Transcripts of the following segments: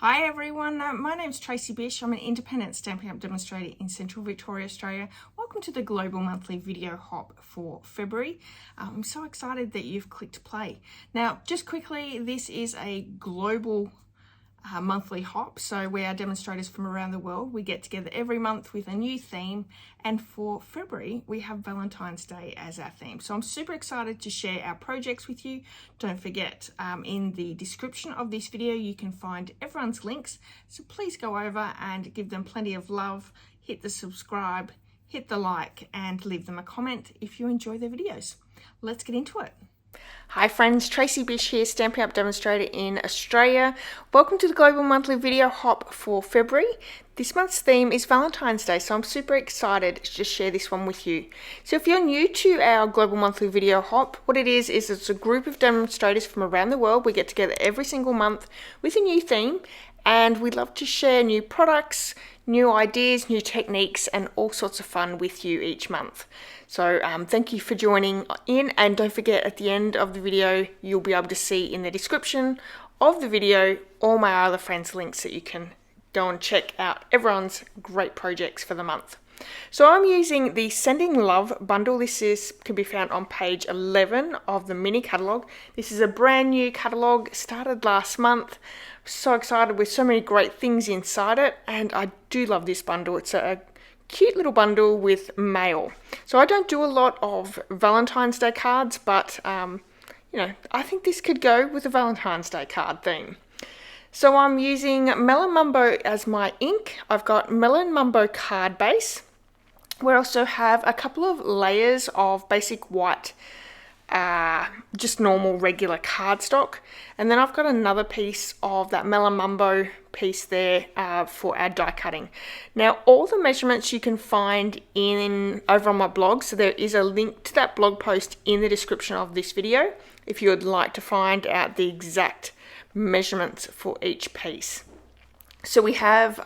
Hi everyone, my name's Tracy.bish. I'm an independent Stampin' Up! Demonstrator in Central Victoria, Australia. Welcome to the Global Monthly Video Hop for February. I'm so excited that you've clicked play. Now, just quickly, this is a global monthly hop, so we are demonstrators from around the world. We get together every month with a new theme, and for February we have Valentine's Day as our theme. So I'm super excited to share our projects with you. Don't forget, in the description of this video you can find everyone's links, so please go over and give them plenty of love. Hit the subscribe, hit the like, and leave them a comment if you enjoy their videos. Let's get into it. Hi friends, Tracy Bish here, Stampin' Up! Demonstrator in Australia. Welcome to the Global Monthly Video Hop for February. This month's theme is Valentine's Day, so I'm super excited to just share this one with you. So if you're new to our Global Monthly Video Hop, what it is it's a group of demonstrators from around the world. We get together every single month with a new theme, and we love to share new products, new ideas, new techniques, and all sorts of fun with you each month. So thank you for joining in, and don't forget, at the end of the video you'll be able to see in the description of the video all my other friends' links that you can go and check out everyone's great projects for the month. So I'm using the Sending Love bundle. This can be found on page 11 of the mini catalogue. This is a brand new catalogue, started last month. So excited with so many great things inside it, and I do love this bundle. It's a cute little bundle with mail. So I don't do a lot of Valentine's Day cards, but you know, I think this could go with a Valentine's Day card theme. So I'm using Melon Mumbo as my ink. I've got Melon Mumbo card base. We also have a couple of layers of basic white, just normal regular cardstock, and then I've got another piece of that Melon Mumbo piece there for our die cutting. Now all the measurements you can find over on my blog, so there is a link to that blog post in the description of this video if you would like to find out the exact measurements for each piece. So we have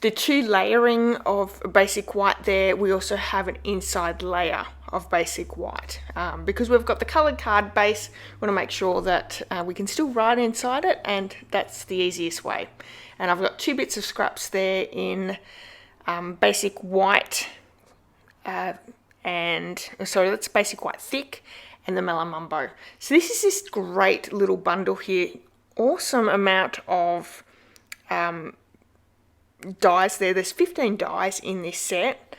the two layering of basic white there. We also have an inside layer of basic white. Because we've got the coloured card base, we want to make sure that we can still write inside it, and that's the easiest way. And I've got two bits of scraps there in basic white, and so that's basic white thick, and the Melon Mumbo. So this is this great little bundle here. Awesome amount of dies there. There's 15 dies in this set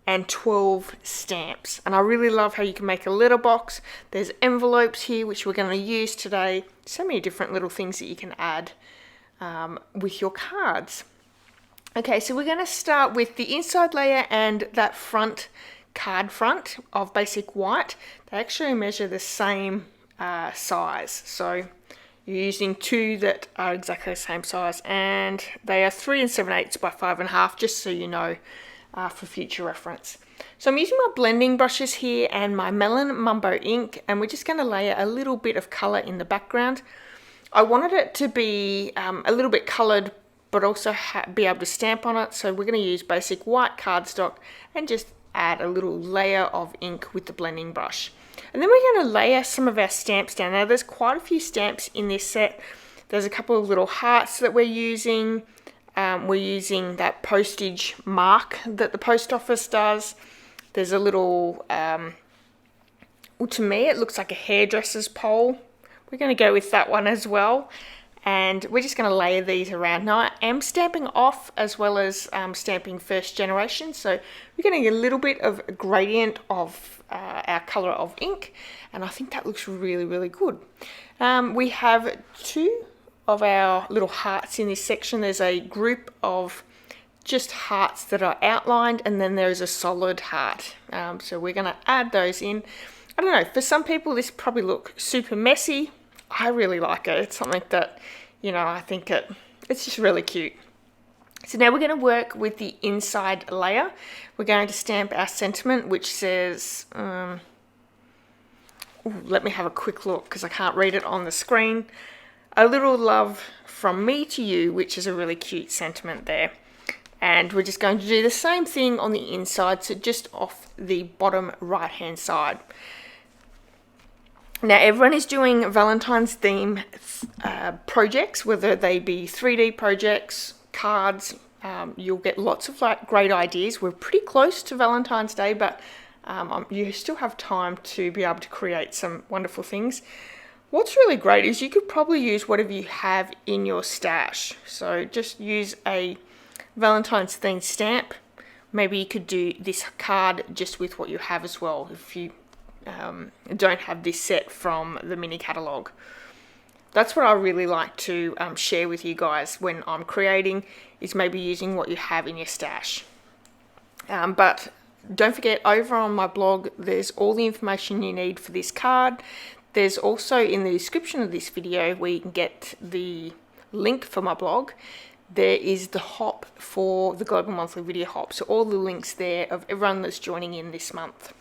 and 12 stamps, and I really love how you can make a letterbox. There's envelopes here which we're going to use today. So many different little things that you can add with your cards. Okay, so we're going to start with the inside layer and that front card front of basic white. They actually measure the same size, so you're using two that are exactly the same size, and they are 3 7/8 by 5.5, just so you know for future reference. So I'm using my blending brushes here and my Melon Mumbo ink, and we're just going to layer a little bit of colour in the background. I wanted it to be a little bit coloured but also be able to stamp on it, so we're going to use basic white cardstock and just add a little layer of ink with the blending brush. And then we're going to layer some of our stamps down. Now there's quite a few stamps in this set. There's a couple of little hearts that we're using. We're using that postage mark that the post office does. There's a little, well, to me it looks like a hairdresser's pole. We're going to go with that one as well. And we're just going to layer these around. Now I am stamping off as well as stamping first generation, so we're getting a little bit of a gradient of our colour of ink, and I think that looks really, really good. We have two of our little hearts in this section. There's a group of just hearts that are outlined, and then there's a solid heart. So we're going to add those in. I don't know, for some people this probably look super messy. I really like it. It's something that, you know, I think it's just really cute. So now we're going to work with the inside layer. We're going to stamp our sentiment, which says, let me have a quick look because I can't read it on the screen. A little love from me to you, which is a really cute sentiment there. And we're just going to do the same thing on the inside, so just off the bottom right hand side. Now everyone is doing Valentine's theme projects, whether they be 3D projects, cards. You'll get lots of great ideas. We're pretty close to Valentine's Day, but you still have time to be able to create some wonderful things. What's really great is you could probably use whatever you have in your stash. So just use a Valentine's themed stamp. Maybe you could do this card just with what you have as well, if you don't have this set from the mini catalogue. That's what I really like to share with you guys when I'm creating, is maybe using what you have in your stash. But don't forget, over on my blog, there's all the information you need for this card. There's also in the description of this video where you can get the link for my blog. There is the hop for the Global Monthly Video Hop. So all the links there of everyone that's joining in this month.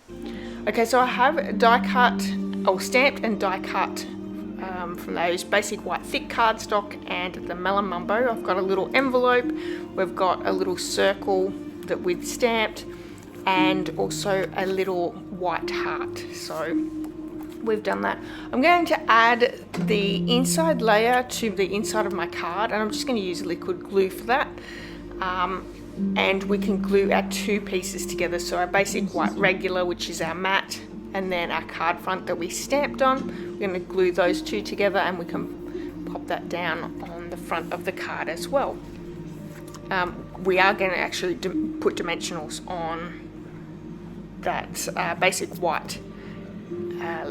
Okay, so I have die cut, or stamped and die cut from those basic white thick cardstock and the Melon Mumbo. I've got a little envelope. We've got a little circle that we've stamped, and also a little white heart. So we've done that. I'm going to add the inside layer to the inside of my card, and I'm just going to use liquid glue for that. And we can glue our two pieces together. So our basic white regular, which is our matte, and then our card front that we stamped on. We're going to glue those two together, and we can pop that down on the front of the card as well. We are going to actually put dimensionals on that basic white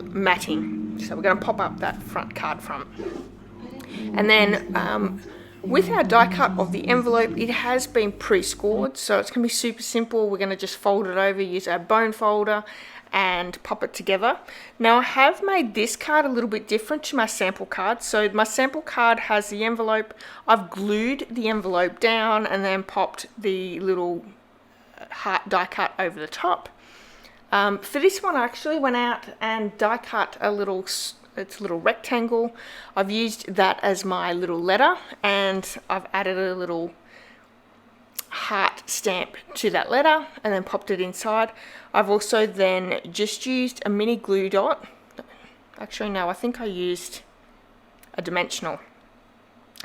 matting. So we're going to pop up that front card front. And then with our die cut of the envelope, it has been pre-scored, so it's going to be super simple. We're going to just fold it over, use our bone folder, and pop it together. Now I have made this card a little bit different to my sample card. So my sample card has the envelope. I've glued the envelope down and then popped the little heart die cut over the top. For this one, I actually went out and die cut a little rectangle. I've used that as my little letter, and I've added a little heart stamp to that letter and then popped it inside. I've also then just used a mini glue dot. Actually, no, I think I used a dimensional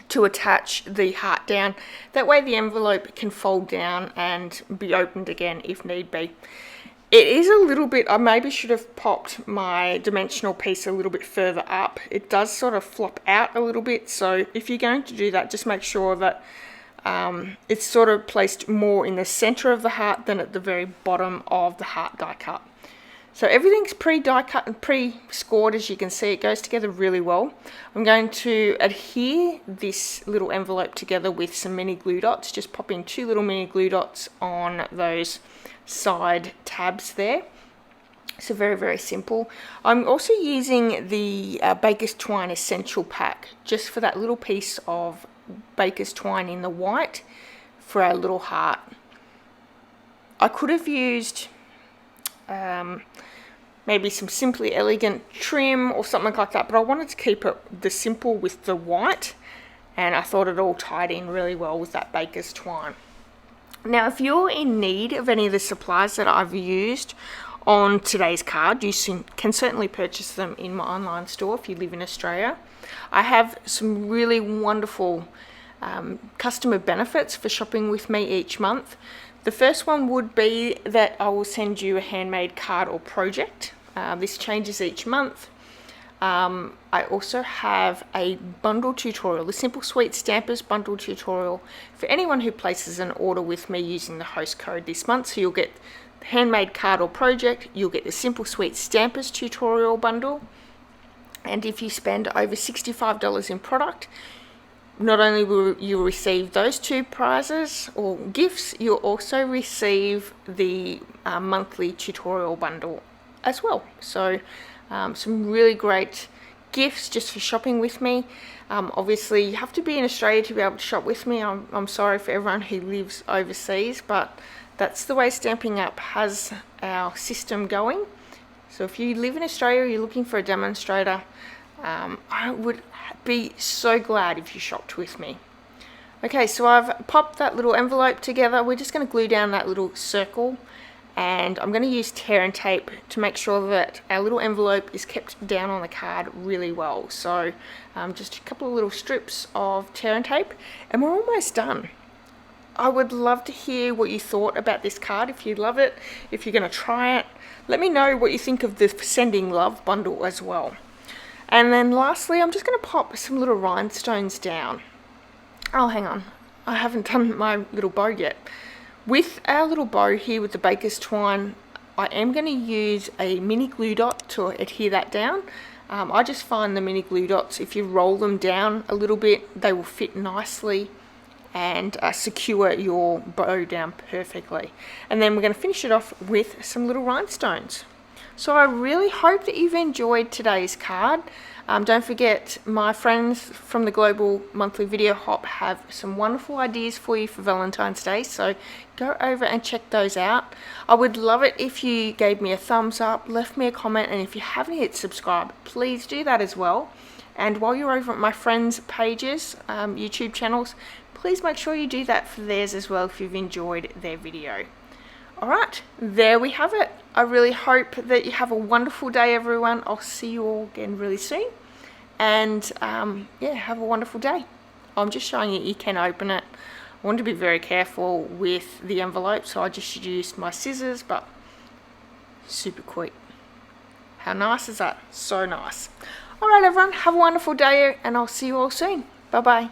to attach the heart down. That way the envelope can fold down and be opened again if need be. It is a little bit, I maybe should have popped my dimensional piece a little bit further up. It does sort of flop out a little bit, so if you're going to do that, just make sure that it's sort of placed more in the center of the heart than at the very bottom of the heart die cut. So everything's pre-die cut and pre-scored, as you can see. It goes together really well. I'm going to adhere this little envelope together with some mini glue dots. Just pop in 2 little mini glue dots on those side tabs there. So very, very simple. I'm also using the Baker's Twine Essential Pack just for that little piece of Baker's Twine in the white for our little heart. I could have used maybe some Simply Elegant trim or something like that, but I wanted to keep it the simple with the white, and I thought it all tied in really well with that Baker's Twine. Now, if you're in need of any of the supplies that I've used on today's card, you can certainly purchase them in my online store if you live in Australia. I have some really wonderful customer benefits for shopping with me each month. The first one would be that I will send you a handmade card or project. This changes each month. I also have a bundle tutorial, the Simple Sweet Stampers bundle tutorial for anyone who places an order with me using the host code this month. So you'll get the handmade card or project, you'll get the Simple Sweet Stampers tutorial bundle, and if you spend over $65 in product, not only will you receive those 2 prizes or gifts, you'll also receive the monthly tutorial bundle as well. So some really great gifts just for shopping with me. Obviously, you have to be in Australia to be able to shop with me. I'm sorry for everyone who lives overseas, but that's the way Stampin' Up has our system going. So if you live in Australia, you're looking for a demonstrator, I would be so glad if you shopped with me. Okay, so I've popped that little envelope together. We're just going to glue down that little circle and I'm going to use tear and tape to make sure that our little envelope is kept down on the card really well. So just a couple of little strips of tear and tape and we're almost done. I would love to hear what you thought about this card. If you love it, if you're going to try it, let me know what you think of the Sending Love bundle as well. And then lastly, I'm just going to pop some little rhinestones down. Oh, hang on. I haven't done my little bow yet. With our little bow here with the baker's twine, I am going to use a mini glue dot to adhere that down. I just find the mini glue dots, if you roll them down a little bit, they will fit nicely and secure your bow down perfectly. And then we're going to finish it off with some little rhinestones. So I really hope that you've enjoyed today's card. Don't forget, my friends from the Global Monthly Video Hop have some wonderful ideas for you for Valentine's Day, so go over and check those out. I would love it if you gave me a thumbs up, left me a comment, and if you haven't hit subscribe, please do that as well. And while you're over at my friends' pages, YouTube channels, please make sure you do that for theirs as well if you've enjoyed their video. Alright, there we have it. I really hope that you have a wonderful day, everyone. I'll see you all again really soon. And yeah, have a wonderful day. I'm just showing you can open it. I want to be very careful with the envelope, so I just used my scissors, but super quick. How nice is that? So nice. Alright everyone, have a wonderful day and I'll see you all soon. Bye bye.